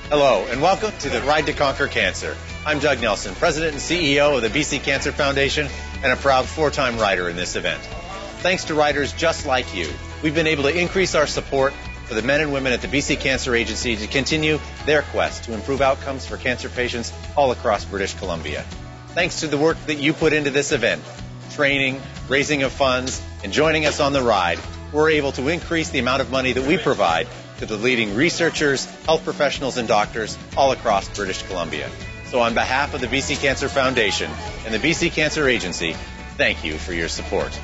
Hello, and welcome to the Ride to Conquer Cancer. I'm Doug Nelson, President and CEO of the BC Cancer Foundation and a proud 4-time rider in this event. Thanks to riders just like you, we've been able to increase our support for the men and women at the BC Cancer Agency to continue their quest to improve outcomes for cancer patients all across British Columbia. Thanks to the work that you put into this event, training, raising of funds, and joining us on the ride, we're able to increase the amount of money that we provide to the leading researchers, health professionals, and doctors all across British Columbia. So on behalf of the BC Cancer Foundation and the BC Cancer Agency, thank you for your support.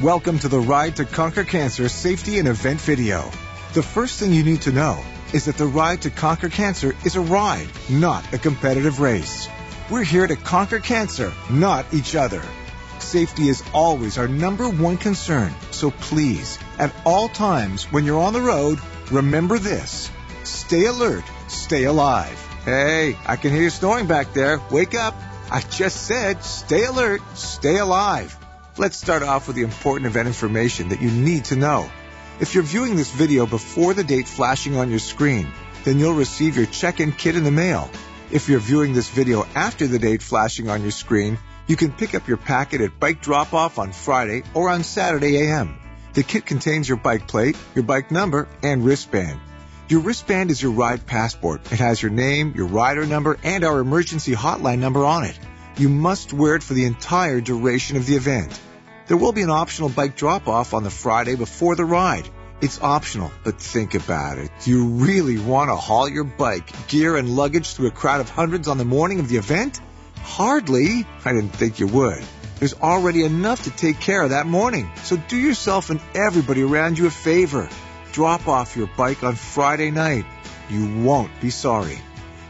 Welcome to the Ride to Conquer Cancer Safety and Event video. The first thing you need to know is that the Ride to Conquer Cancer is a ride, not a competitive race. We're here to conquer cancer, not each other. Safety is always our number one concern, so please, at all times when you're on the road, remember this. Stay alert, stay alive. Hey, I can hear you snoring back there. Wake up. I just said stay alert, stay alive. Let's start off with the important event information that you need to know. If you're viewing this video before the date flashing on your screen, then you'll receive your check-in kit in the mail. If you're viewing this video after the date flashing on your screen, you can pick up your packet at bike drop-off on Friday or on Saturday a.m. The kit contains your bike plate, your bike number, and wristband. Your wristband is your ride passport. It has your name, your rider number, and our emergency hotline number on it. You must wear it for the entire duration of the event. There will be an optional bike drop-off on the Friday before the ride. It's optional, but think about it. Do you really want to haul your bike, gear, and luggage through a crowd of hundreds on the morning of the event? Hardly. I didn't think you would. There's already enough to take care of that morning. So do yourself and everybody around you a favor. Drop off your bike on Friday night. You won't be sorry.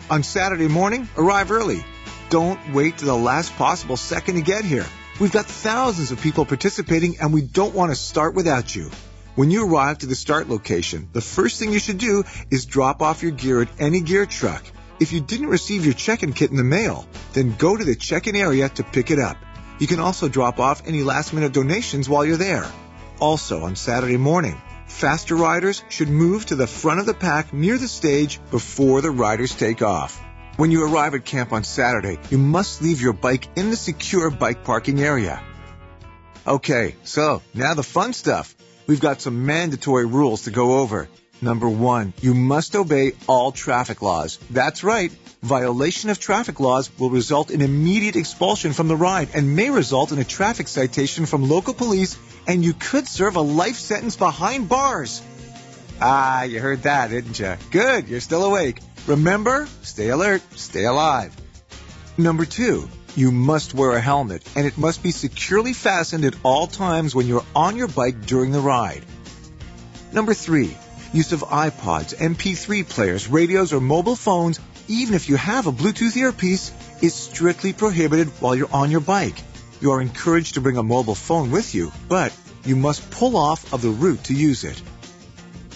On Saturday morning, arrive early. Don't wait to the last possible second to get here. We've got thousands of people participating, and we don't want to start without you. When you arrive to the start location, the first thing you should do is drop off your gear at any gear truck. If you didn't receive your check-in kit in the mail, then go to the check-in area to pick it up. You can also drop off any last-minute donations while you're there. Also, on Saturday morning, faster riders should move to the front of the pack near the stage before the riders take off. When you arrive at camp on Saturday, you must leave your bike in the secure bike parking area. Okay, so now the fun stuff. We've got some mandatory rules to go over. Number 1, you must obey all traffic laws. That's right. Violation of traffic laws will result in immediate expulsion from the ride and may result in a traffic citation from local police, and you could serve a life sentence behind bars. Ah, you heard that, didn't you? Good, you're still awake. Remember, stay alert, stay alive. Number 2, you must wear a helmet, and it must be securely fastened at all times when you're on your bike during the ride. Number 3, use of iPods, MP3 players, radios, or mobile phones, even if you have a Bluetooth earpiece, is strictly prohibited while you're on your bike. You are encouraged to bring a mobile phone with you, but you must pull off of the route to use it.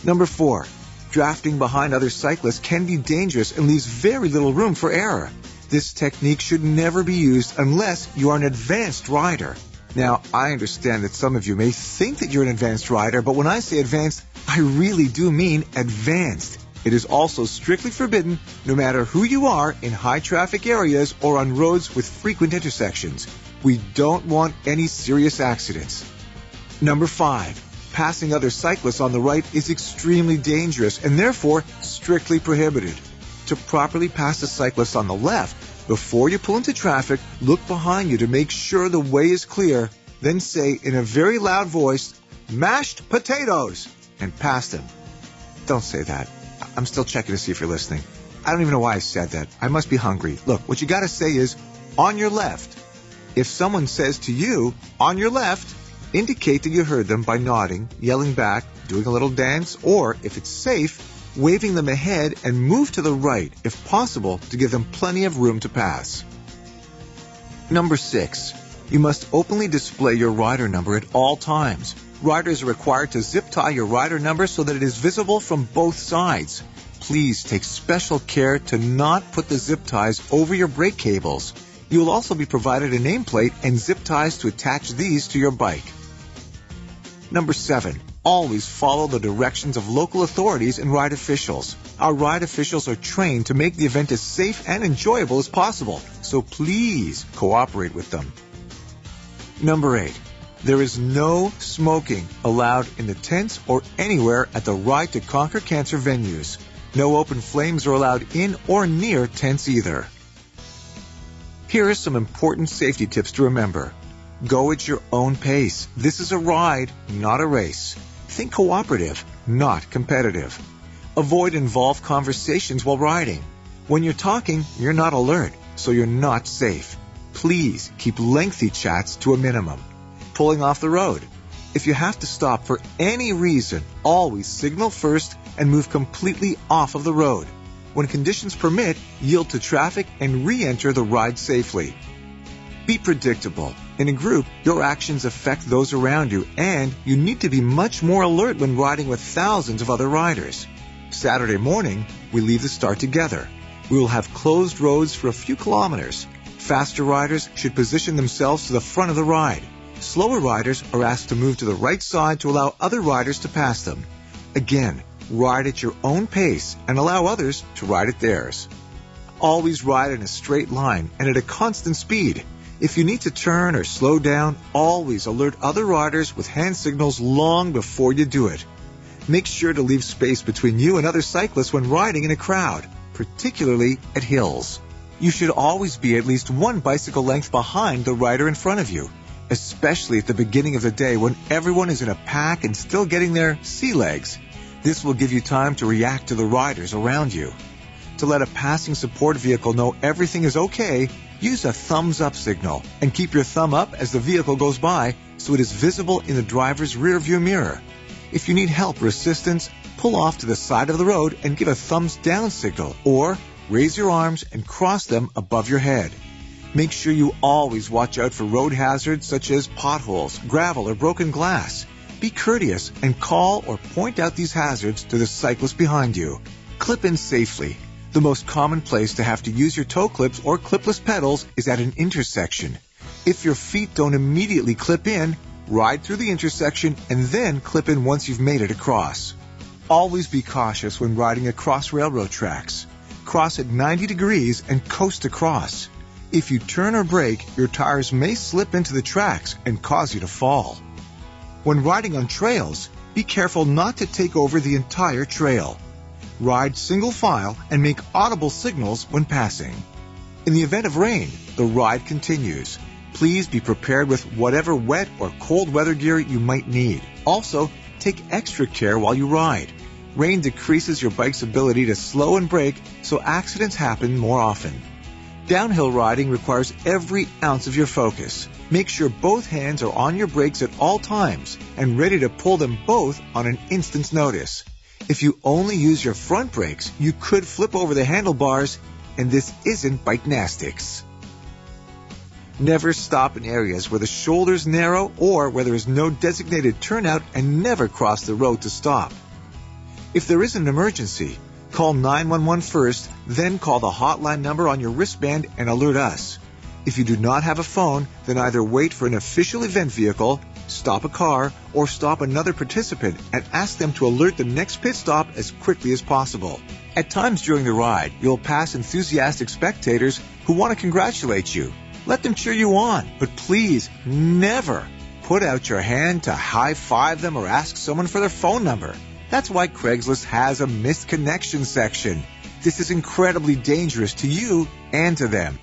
Number 4, drafting behind other cyclists can be dangerous and leaves very little room for error. This technique should never be used unless you are an advanced rider. Now, I understand that some of you may think that you're an advanced rider, but when I say advanced, I really do mean advanced. It is also strictly forbidden, no matter who you are, in high-traffic areas or on roads with frequent intersections. We don't want any serious accidents. Number 5, passing other cyclists on the right is extremely dangerous and therefore strictly prohibited. To properly pass a cyclist on the left, before you pull into traffic, look behind you to make sure the way is clear, then say in a very loud voice, "Mashed potatoes," and pass them. Don't say that. I'm still checking to see if you're listening. I don't even know why I said that. I must be hungry. Look, what you got to say is, "On your left." If someone says to you, "On your left," indicate that you heard them by nodding, yelling back, doing a little dance, or, if it's safe, waving them ahead and move to the right, if possible, to give them plenty of room to pass. Number 6, you must openly display your rider number at all times. Riders are required to zip tie your rider number so that it is visible from both sides. Please take special care to not put the zip ties over your brake cables. You will also be provided a nameplate and zip ties to attach these to your bike. Number 7, always follow the directions of local authorities and ride officials. Our ride officials are trained to make the event as safe and enjoyable as possible, so please cooperate with them. Number 8. There is no smoking allowed in the tents or anywhere at the Ride to Conquer Cancer venues. No open flames are allowed in or near tents either. Here are some important safety tips to remember. Go at your own pace. This is a ride, not a race. Think cooperative, not competitive. Avoid involved conversations while riding. When you're talking, you're not alert, so you're not safe. Please keep lengthy chats to a minimum. Pulling off the road. If you have to stop for any reason, always signal first and move completely off of the road. When conditions permit, yield to traffic and re-enter the ride safely. Be predictable. In a group, your actions affect those around you, and you need to be much more alert when riding with thousands of other riders. Saturday morning, we leave the start together. We will have closed roads for a few kilometers. Faster riders should position themselves to the front of the ride. Slower riders are asked to move to the right side to allow other riders to pass them. Again, ride at your own pace and allow others to ride at theirs. Always ride in a straight line and at a constant speed. If you need to turn or slow down, always alert other riders with hand signals long before you do it. Make sure to leave space between you and other cyclists when riding in a crowd, particularly at hills. You should always be at least one bicycle length behind the rider in front of you, especially at the beginning of the day when everyone is in a pack and still getting their sea legs. This will give you time to react to the riders around you. To let a passing support vehicle know everything is okay, use a thumbs up signal and keep your thumb up as the vehicle goes by so it is visible in the driver's rear view mirror. If you need help or assistance, pull off to the side of the road and give a thumbs down signal, or raise your arms and cross them above your head. Make sure you always watch out for road hazards such as potholes, gravel, or broken glass. Be courteous and call or point out these hazards to the cyclist behind you. Clip in safely. The most common place to have to use your toe clips or clipless pedals is at an intersection. If your feet don't immediately clip in, ride through the intersection and then clip in once you've made it across. Always be cautious when riding across railroad tracks. Cross at 90 degrees and coast across. If you turn or brake, your tires may slip into the tracks and cause you to fall. When riding on trails, be careful not to take over the entire trail. Ride single file and make audible signals when passing. In the event of rain, the ride continues. Please be prepared with whatever wet or cold weather gear you might need. Also, take extra care while you ride. Rain decreases your bike's ability to slow and brake, so accidents happen more often. Downhill riding requires every ounce of your focus. Make sure both hands are on your brakes at all times and ready to pull them both on an instant's notice. If you only use your front brakes, you could flip over the handlebars, and this isn't bike-nastics. Never stop in areas where the shoulders narrow or where there is no designated turnout, and never cross the road to stop. If there is an emergency, call 911 first, then call the hotline number on your wristband and alert us. If you do not have a phone, then either wait for an official event vehicle, stop a car, or stop another participant and ask them to alert the next pit stop as quickly as possible. At times during the ride, you'll pass enthusiastic spectators who want to congratulate you. Let them cheer you on, but please never put out your hand to high-five them or ask someone for their phone number. That's why Craigslist has a missed connection section. This is incredibly dangerous to you and to them.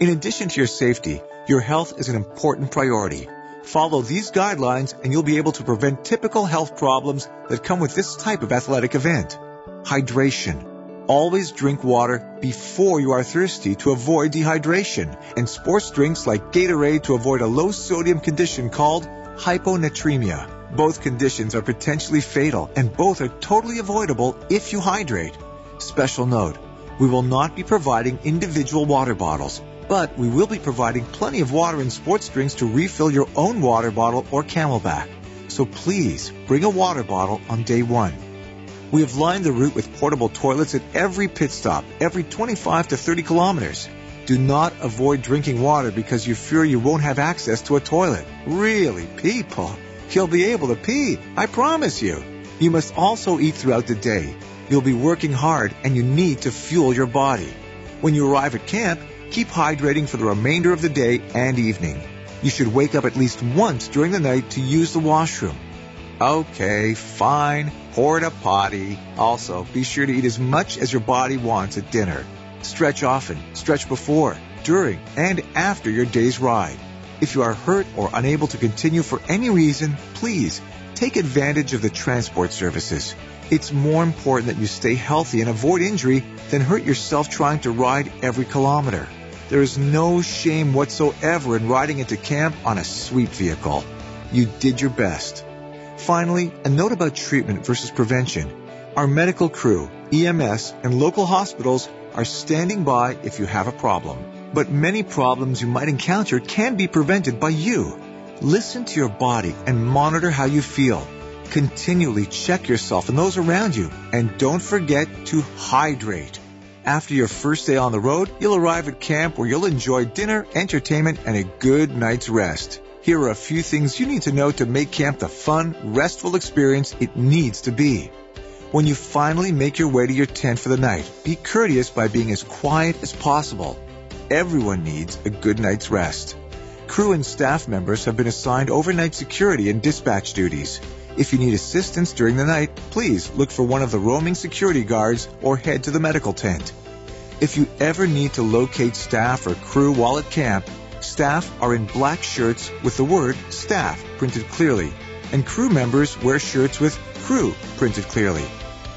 In addition to your safety, your health is an important priority. Follow these guidelines and you'll be able to prevent typical health problems that come with this type of athletic event. Hydration. Always drink water before you are thirsty to avoid dehydration, and sports drinks like Gatorade to avoid a low-sodium condition called hyponatremia. Both conditions are potentially fatal, and both are totally avoidable if you hydrate. Special note, we will not be providing individual water bottles, but we will be providing plenty of water and sports drinks to refill your own water bottle or Camelback. So please bring a water bottle on day one. We have lined the route with portable toilets at every pit stop, every 25 to 30 kilometers. Do not avoid drinking water because you fear you won't have access to a toilet. Really, people, You'll be able to pee, I promise you. You must also eat throughout the day. You'll be working hard and you need to fuel your body. When you arrive at camp, keep hydrating for the remainder of the day and evening. You should wake up at least once during the night to use the washroom. Okay, fine, porta potty. Also, be sure to eat as much as your body wants at dinner. Stretch often, stretch before, during, and after your day's ride. If you are hurt or unable to continue for any reason, please take advantage of the transport services. It's more important that you stay healthy and avoid injury than hurt yourself trying to ride every kilometer. There is no shame whatsoever in riding into camp on a sweet vehicle. You did your best. Finally, a note about treatment versus prevention. Our medical crew, EMS, and local hospitals are standing by if you have a problem. But many problems you might encounter can be prevented by you. Listen to your body and monitor how you feel. Continually check yourself and those around you. And don't forget to hydrate. After your first day on the road, you'll arrive at camp where you'll enjoy dinner, entertainment, and a good night's rest. Here are a few things you need to know to make camp the fun, restful experience it needs to be. When you finally make your way to your tent for the night, be courteous by being as quiet as possible. Everyone needs a good night's rest. Crew and staff members have been assigned overnight security and dispatch duties. If you need assistance during the night, please look for one of the roaming security guards or head to the medical tent. If you ever need to locate staff or crew while at camp, staff are in black shirts with the word staff printed clearly, and crew members wear shirts with crew printed clearly.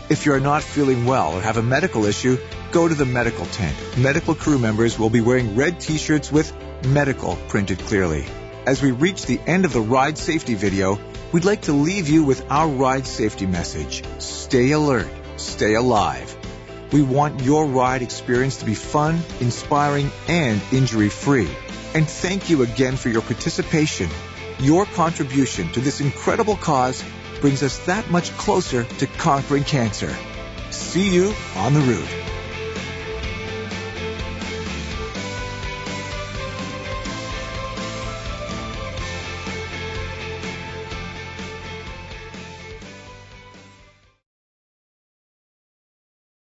If you are not feeling well or have a medical issue, go to the medical tent. Medical crew members will be wearing red t-shirts with medical printed clearly. As we reach the end of the ride safety video, we'd like to leave you with our ride safety message. Stay alert, stay alive. We want your ride experience to be fun, inspiring, and injury-free. And thank you again for your participation. Your contribution to this incredible cause brings us that much closer to conquering cancer. See you on the route.